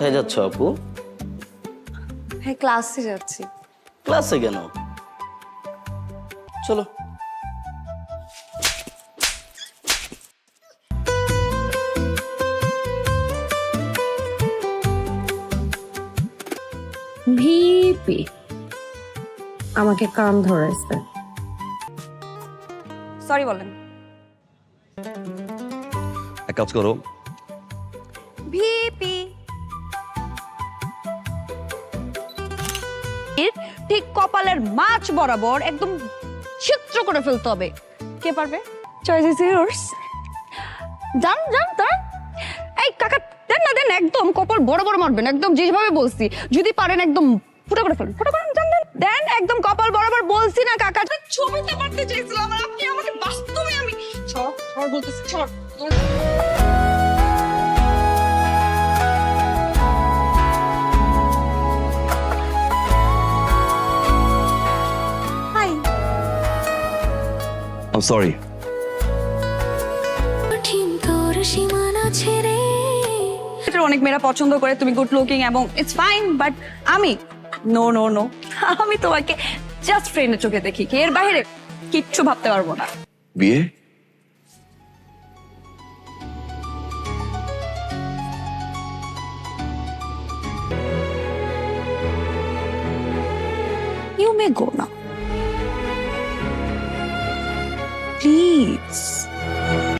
কোথায় যাচ্ছ আপু? হ্যাঁ, ক্লাসে যাচ্ছি। ক্লাসে কেন? চলো। ভিপি আমাকে কান ধরেছে। সরি বলেন। এক কাজ করো, ভিপি ঠিক কপালের মাছ বরাবর একদম ছিদ্র করে ফেলতে হবে। কে পারবে? Choice is yours. জান জান তার এই কাকা দেন না, দেন একদম কপাল বড় বড় মারবেন, একদম যেভাবে বলছি। যদি পারেন একদম ফুটা করে ফেলুন, ফুটা করেন, জান দেন দেন একদম কপাল বরাবর বলছি না কাকা। ছবিতে পারতে চাইছিলাম আর আপনি আমাকে বাস্তবে আমি ছড় ছড় বলতেছি, ছড়। হাই। I sorry. অনেক মেয়েরা পছন্দ করে তুমি গুড লুকিং এবং ইটস ফাইন, বাট আমি নো নো নো, আমি তোমাকে জাস্ট ফ্রেন্ডের চোখে দেখি, এর বাইরে কিচ্ছু ভাবতে পারবো না। বিয়ে? You may go now.